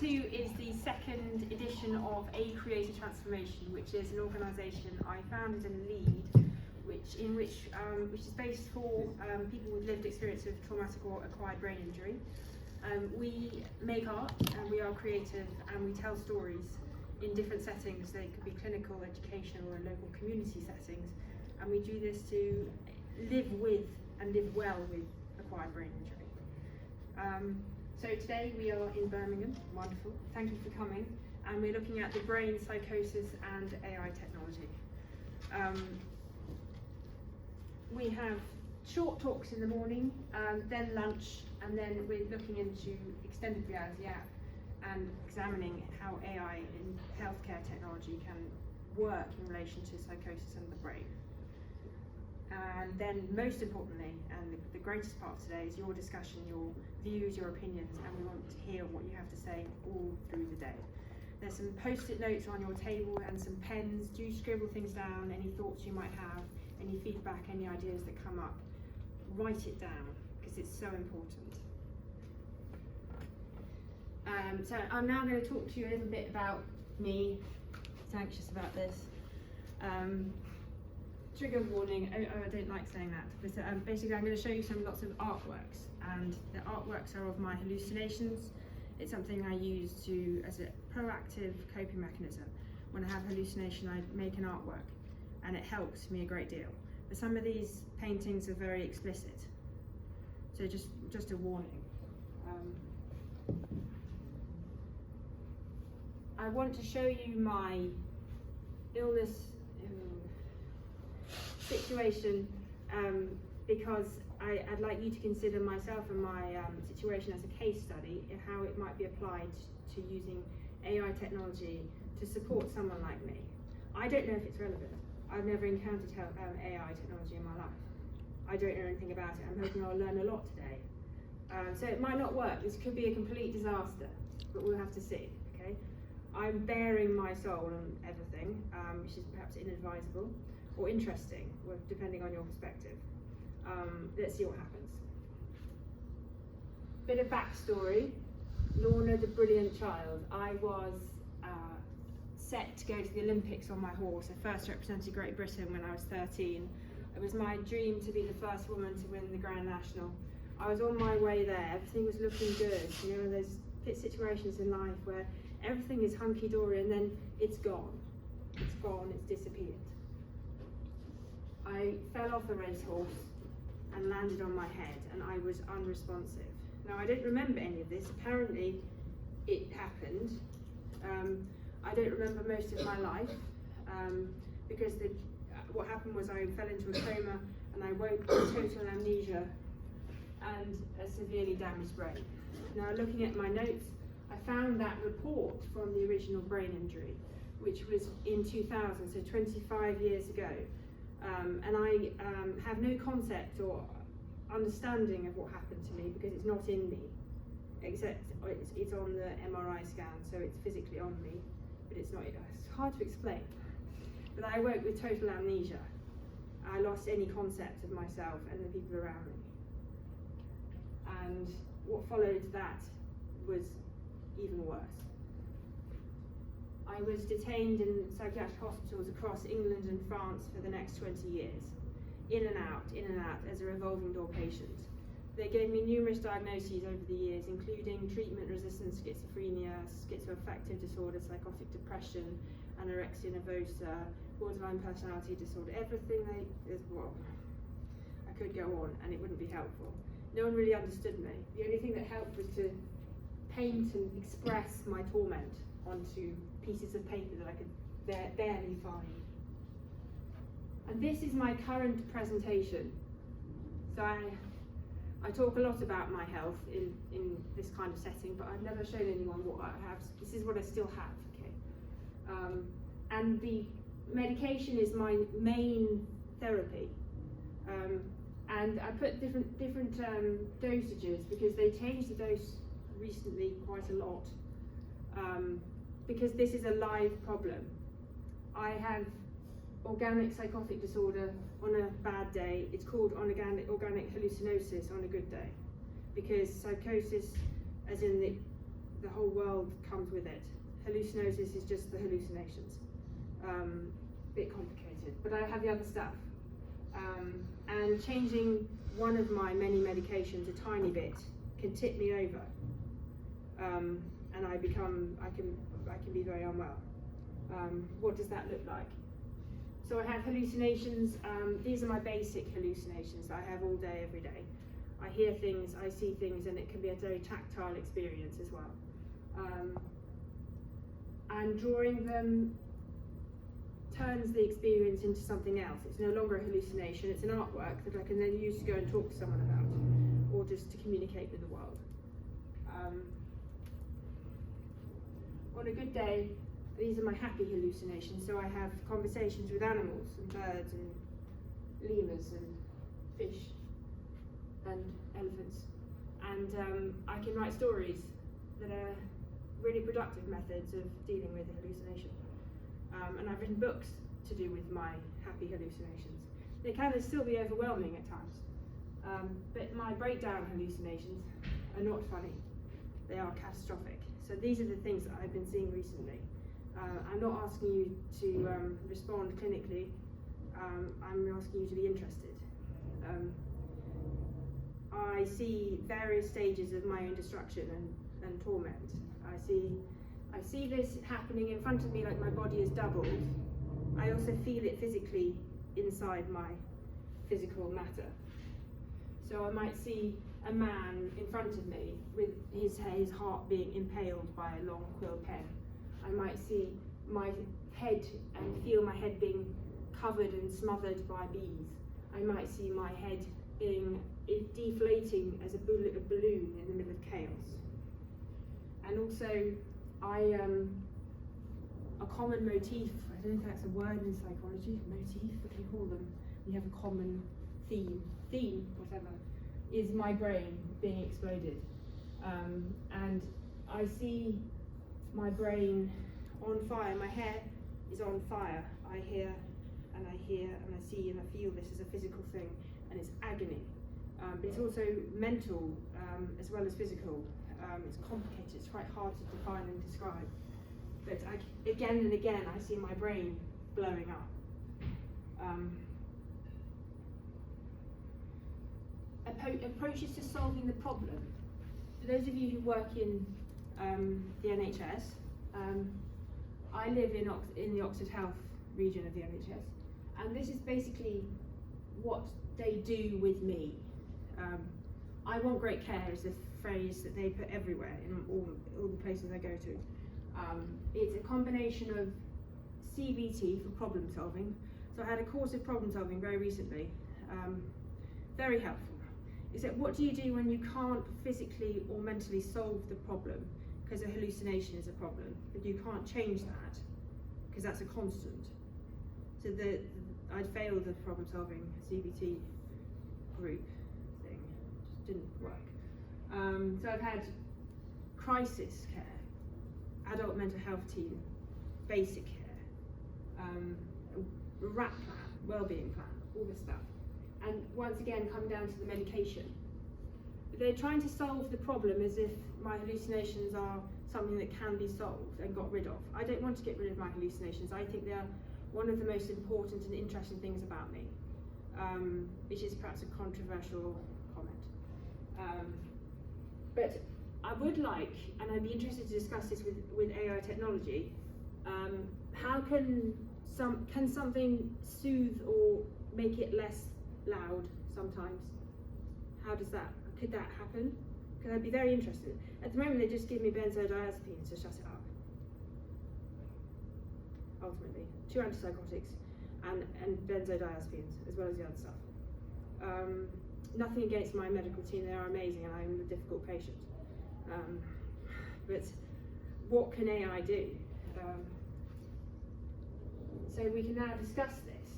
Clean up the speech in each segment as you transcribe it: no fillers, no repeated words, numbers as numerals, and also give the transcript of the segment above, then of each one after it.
2 is the second edition of A Creative Transformation, which is an organisation I founded and lead, which is based for people with lived experience of traumatic or acquired brain injury. We make art, and we are creative, and we tell stories in different settings. They could be clinical, educational, or local community settings, and we do this to live with and live well with acquired brain injury. So today we are in Birmingham. Wonderful, thank you for coming, and we're looking at the brain, psychosis and AI technology. We have short talks in the morning, then lunch, and then we're looking into extended reality app and examining how AI in healthcare technology can work in relation to psychosis and the brain. And then most importantly, and the greatest part of today, is your discussion, your views, your opinions, and we want to hear what you have to say all through the day. There's some post-it notes on your table and some pens. Do scribble things down, any thoughts you might have, any feedback, any ideas that come up. Write it down, because it's so important. So I'm now going to talk to you a little bit about me. I'm anxious about this. Trigger warning, I don't like saying that, but basically I'm going to show you lots of artworks, and the artworks are of my hallucinations. It's something I use as a proactive coping mechanism. When I have hallucination, I make an artwork, and it helps me a great deal. But some of these paintings are very explicit, so just a warning. I want to show you my illness situation because I'd like you to consider myself and my situation as a case study in how it might be applied to using AI technology to support someone like me. I don't know if it's relevant. I've never encountered AI technology in my life. I don't know anything about it. I'm hoping I'll learn a lot today. So it might not work. This could be a complete disaster, but we'll have to see, okay? I'm bearing my soul on everything, which is perhaps inadvisable or interesting, depending on your perspective. Let's see what happens. Bit of backstory. Lorna, the brilliant child. I was set to go to the Olympics on my horse. I first represented Great Britain when I was 13. It was my dream to be the first woman to win the Grand National. I was on my way there. Everything was looking good. You know, there's situations in life where everything is hunky-dory and then it's gone. It's gone, it's disappeared. I fell off the racehorse and landed on my head, and I was unresponsive. Now, I don't remember any of this. Apparently, it happened. I don't remember most of my life because what happened was I fell into a coma and I woke with total amnesia and a severely damaged brain. Now, looking at my notes, I found that report from the original brain injury, which was in 2000, so 25 years ago. And I have no concept or understanding of what happened to me because it's not in me, except it's on the MRI scan, so it's physically on me, but it's not. It's hard to explain. But I woke with total amnesia. I lost any concept of myself and the people around me. And what followed that was even worse. I was detained in psychiatric hospitals across England and France for the next 20 years, in and out, as a revolving door patient. They gave me numerous diagnoses over the years, including treatment-resistant schizophrenia, schizoaffective disorder, psychotic depression, anorexia nervosa, borderline personality disorder, everything I could go on and it wouldn't be helpful. No one really understood me. The only thing that helped was to paint and express my torment onto pieces of paper that I could barely find. And this is my current presentation. So I talk a lot about my health in this kind of setting, but I've never shown anyone what I have. This is what I still have, okay? And the medication is my main therapy. And I put different dosages because they changed the dose recently quite a lot. Because this is a live problem. I have organic psychotic disorder on a bad day. It's called organic hallucinosis on a good day. Because psychosis, as in the whole world comes with it. Hallucinosis is just the hallucinations. Bit complicated, but I have the other stuff. And changing one of my many medications a tiny bit can tip me over, and I can be very unwell. What does that look like? So I have hallucinations. These are my basic hallucinations that I have all day, every day. I hear things, I see things, and it can be a very tactile experience as well. And drawing them turns the experience into something else. It's no longer a hallucination, it's an artwork that I can then use to go and talk to someone about, or just to communicate with the world. On a good day, these are my happy hallucinations, so I have conversations with animals and birds and lemurs and fish and elephants, and I can write stories that are really productive methods of dealing with a hallucination. And I've written books to do with my happy hallucinations. They can still be overwhelming at times, but my breakdown hallucinations are not funny. They are catastrophic. So these are the things that I've been seeing recently. I'm not asking you to respond clinically. I'm asking you to be interested. I see various stages of my own destruction and torment. I see this happening in front of me, like my body is doubled. I also feel it physically inside my physical matter. So I might see a man in front of me with his heart being impaled by a long quill pen. I might see my head and feel my head being covered and smothered by bees. I might see my head being deflating as a balloon in the middle of chaos. And also, a common motif, I don't know if that's a word in psychology, motif, what do you call them? You have a common theme, whatever, is my brain being exploded. And I see my brain on fire, my hair is on fire. I hear and I see and I feel this as a physical thing, and it's agony. But it's also mental as well as physical. It's complicated, it's quite hard to define and describe. But again and again, I see my brain blowing up. Approaches to solving the problem. For those of you who work in the NHS, I live in the Oxford Health region of the NHS, and this is basically what they do with me. I want great care is a phrase that they put everywhere in all the places I go to. It's a combination of CBT for problem solving. So I had a course of problem solving very recently, very helpful. Is that what do you do when you can't physically or mentally solve the problem because a hallucination is a problem, but you can't change that because that's a constant. So I'd failed the problem solving CBT group thing, just didn't work. So I've had crisis care, adult mental health team, basic care, a RAP plan, wellbeing plan, all this stuff. And once again, come down to the medication. They're trying to solve the problem as if my hallucinations are something that can be solved and got rid of. I don't want to get rid of my hallucinations. I think they're one of the most important and interesting things about me, which is perhaps a controversial comment. But I would like, and I'd be interested to discuss this with AI technology, how can something soothe or make it less loud sometimes? Could that happen? Because I'd be very interested. At the moment they just give me benzodiazepines to shut it up. Ultimately, 2 antipsychotics and benzodiazepines as well as the other stuff. Nothing against my medical team, they are amazing and I'm a difficult patient. But what can AI do? So we can now discuss this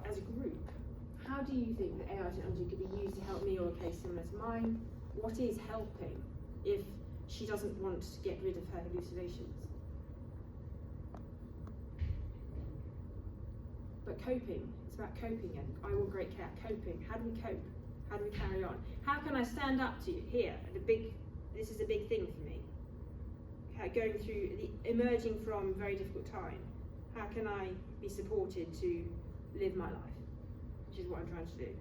as a group. How do you think that AI technology could be used to help me or a case similar to mine? What is helping if she doesn't want to get rid of her hallucinations? But coping, it's about coping, and I want great care. Coping, how do we cope? How do we carry on? How can I stand up to you here at this is a big thing for me. Going through emerging from a very difficult time. How can I be supported to live my life? Which is what I'm trying to do.